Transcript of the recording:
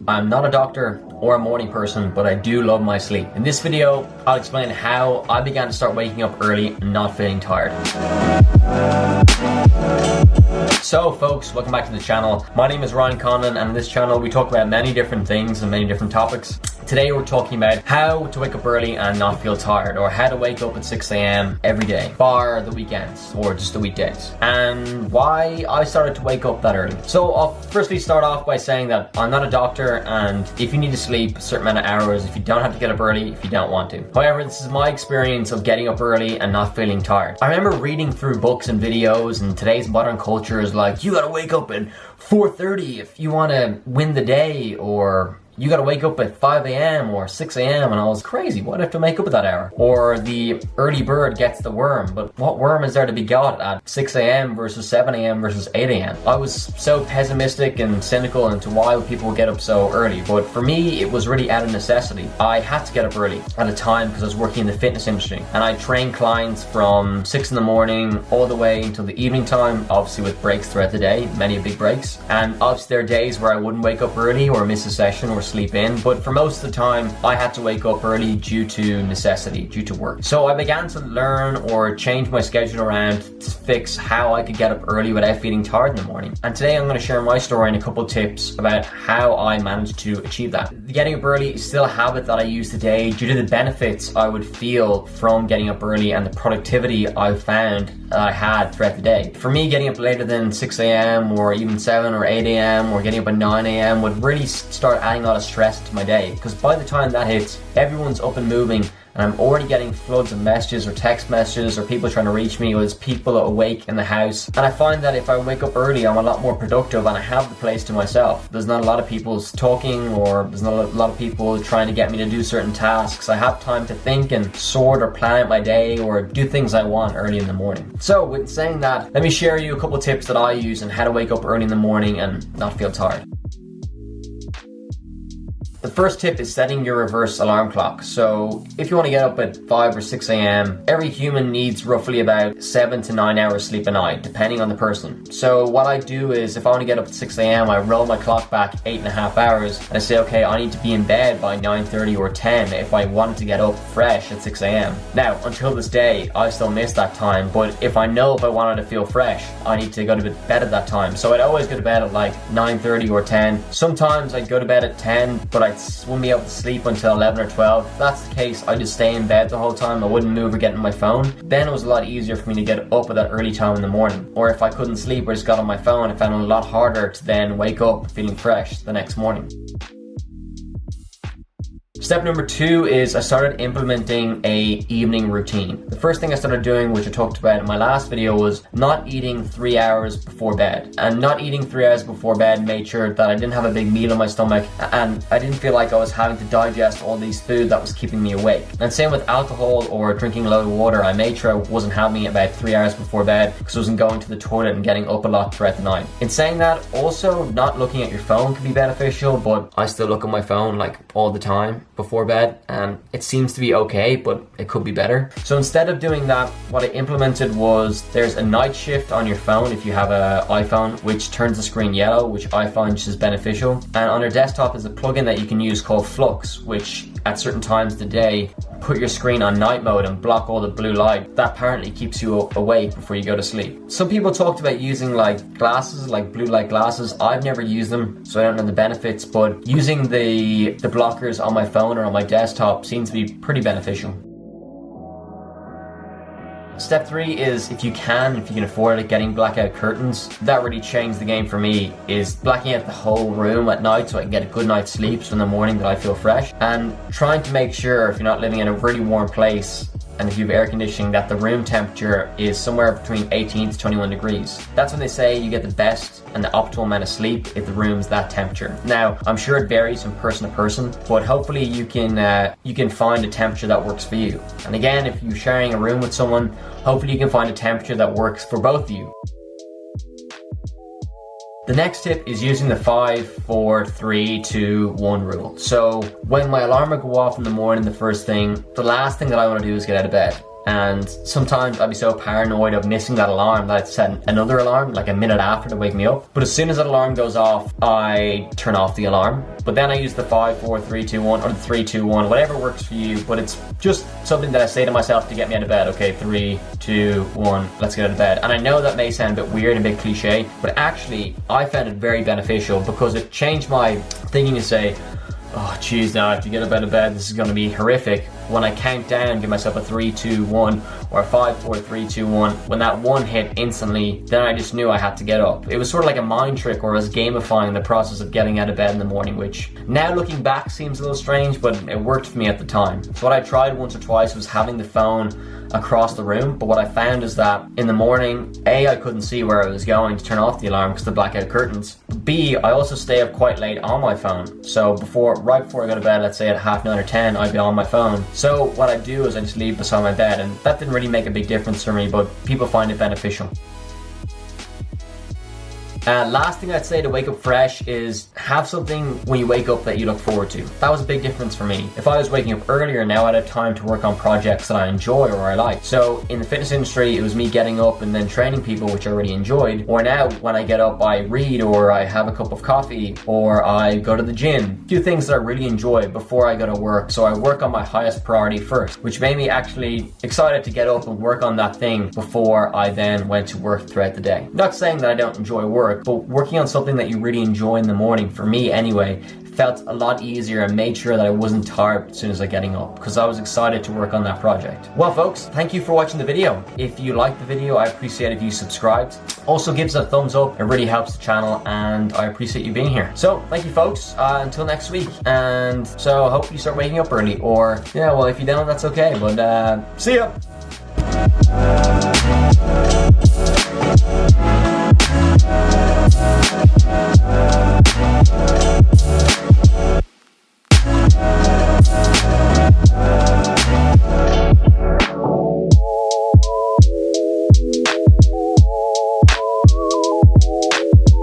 I'm not a doctor or a morning person, but I do love my sleep. In this video, I'll explain how I began to start waking up early and not feeling tired. So folks, welcome back to the channel. My name is Ryan Conlon, and on this channel we talk about many different things and many different topics. Today we're talking about how to wake up early and not feel tired, or how to wake up at 6 a.m. every day, bar the weekends or just the weekdays, and why I started to wake up that early. So I'll firstly start off by saying that I'm not a doctor, and if you need to sleep a certain amount of hours, if you don't have to get up early if you don't want to. However, this is my experience of getting up early and not feeling tired. I remember reading through books and videos, and today's modern culture is like, you gotta wake up at 4:30 if you want to win the day, or you gotta wake up at 5 a.m. or 6 a.m. And I was crazy, why do I have to wake up at that hour? Or the early bird gets the worm, but what worm is there to be got at 6 a.m. versus 7 a.m. versus 8 a.m.? I was so pessimistic and cynical into why people would get up so early, but for me it was really out of necessity. I had to get up early at a time because I was working in the fitness industry, and I trained clients from 6 in the morning all the way until the evening time, obviously with breaks throughout the day, many big breaks. And obviously there are days where I wouldn't wake up early or miss a session or sleep in, but for most of the time I had to wake up early due to necessity, due to work. So I began to learn or change my schedule around to fix how I could get up early without feeling tired in the morning. And today I'm going to share my story and a couple tips about how I managed to achieve that. Getting up early is still a habit that I use today due to the benefits I would feel from getting up early and the productivity I found that I had throughout the day. For me, getting up later than 6 a.m. or even 7 or 8 a.m. or getting up at 9 a.m. would really start adding a lot of stress to my day, because by the time that hits, everyone's up and moving, and I'm already getting floods of messages or text messages or people trying to reach me, or there's people awake in the house. And I find that if I wake up early, I'm a lot more productive and I have the place to myself. There's not a lot of people talking, or there's not a lot of people trying to get me to do certain tasks. I have time to think and sort or plan out my day or do things I want early in the morning. So with saying that, let me share you a couple tips that I use on how to wake up early in the morning and not feel tired. The first tip is setting your reverse alarm clock. So if you want to get up at 5 or 6 a.m., every human needs roughly about 7 to 9 hours sleep a night, depending on the person. So what I do is, if I want to get up at 6 a.m., I roll my clock back 8.5 hours, and I say, okay, I need to be in bed by 9:30 or 10 if I wanted to get up fresh at 6 a.m. Now, until this day, I still miss that time, but if I know if I wanted to feel fresh, I need to go to bed at that time. So I'd always go to bed at like 9:30 or 10. Sometimes I'd go to bed at 10, but I wouldn't be able to sleep until 11 or 12. If that's the case, I'd just stay in bed the whole time. I wouldn't move or get on my phone. Then it was a lot easier for me to get up at that early time in the morning. Or if I couldn't sleep or just got on my phone, I found it a lot harder to then wake up feeling fresh the next morning. Step number 2 is I started implementing a evening routine. The first thing I started doing, which I talked about in my last video, was not eating 3 hours before bed. And not eating 3 hours before bed made sure that I didn't have a big meal in my stomach, and I didn't feel like I was having to digest all these food that was keeping me awake. And same with alcohol or drinking a lot of water. I made sure I wasn't having it about 3 hours before bed, because I wasn't going to the toilet and getting up a lot throughout the night. In saying that, also not looking at your phone can be beneficial, but I still look at my phone like all the time before bed, and it seems to be okay, but it could be better. So instead of doing that, what I implemented was, there's a night shift on your phone if you have an iPhone, which turns the screen yellow, which I find just is beneficial. And on your desktop is a plugin that you can use called Flux, which at certain times of the day put your screen on night mode and block all the blue light. That apparently keeps you awake before you go to sleep. Some people talked about using like glasses, like blue light glasses. I've never used them, so I don't know the benefits, but using the blockers on my phone or on my desktop seems to be pretty beneficial. Step 3 is, if you can afford it, getting blackout curtains. That really changed the game for me, is blacking out the whole room at night so I can get a good night's sleep, so in the morning that I feel fresh. And trying to make sure, if you're not living in a really warm place and if you have air conditioning, that the room temperature is somewhere between 18 to 21 degrees. That's when they say you get the best and the optimal amount of sleep if the room's that temperature. Now, I'm sure it varies from person to person, but hopefully you can find a temperature that works for you. And again, if you're sharing a room with someone, hopefully you can find a temperature that works for both of you. The next tip is using the 5, 4, 3, 2, 1 rule. So when my alarm would go off in the morning, the first thing, the last thing that I want to do is get out of bed. and sometimes I'd be so paranoid of missing that alarm that I'd set another alarm like a minute after to wake me up. But as soon as that alarm goes off, I turn off the alarm. But then I use the 5, 4, 3, 2, 1 or the 3, 2, 1, whatever works for you. But it's just something that I say to myself to get me out of bed. Okay, 3, 2, 1, let's get out of bed. And I know that may sound a bit weird and a bit cliche, but actually I found it very beneficial because it changed my thinking to say, oh geez, now I have to get up out of bed, this is going to be horrific. When I count down, give myself a 3, 2, 1 or a 5, 4, 3, 2, 1, when that one hit instantly, then I just knew I had to get up. It was sort of like a mind trick, or I was gamifying the process of getting out of bed in the morning, which now looking back seems a little strange, but it worked for me at the time. So what I tried once or twice was having the phone across the room, but what I found is that in the morning, A, I couldn't see where I was going to turn off the alarm because of the blackout curtains. B, I also stay up quite late on my phone. So right before I go to bed, let's say at 9:30 or 10, I'd be on my phone. So what I do is I just leave beside my bed, and that didn't really make a big difference for me, but people find it beneficial. Last thing I'd say to wake up fresh is have something when you wake up that you look forward to. That was a big difference for me. If I was waking up earlier, now I'd have time to work on projects that I enjoy or I like. So in the fitness industry, it was me getting up and then training people, which I already enjoyed. Or now when I get up, I read, or I have a cup of coffee, or I go to the gym. Do things that I really enjoy before I go to work. So I work on my highest priority first, which made me actually excited to get up and work on that thing before I then went to work throughout the day. Not saying that I don't enjoy work, but working on something that you really enjoy in the morning, for me anyway, felt a lot easier and made sure that I wasn't tired as soon as I getting up, because I was excited to work on that project. Well folks, thank you for watching the video. If you liked the video, I appreciate if you subscribed. Also give us a thumbs up, it really helps the channel, and I appreciate you being here. So thank you folks, until next week, and so I hope you start waking up early, or yeah, well if you don't, that's okay, but see ya!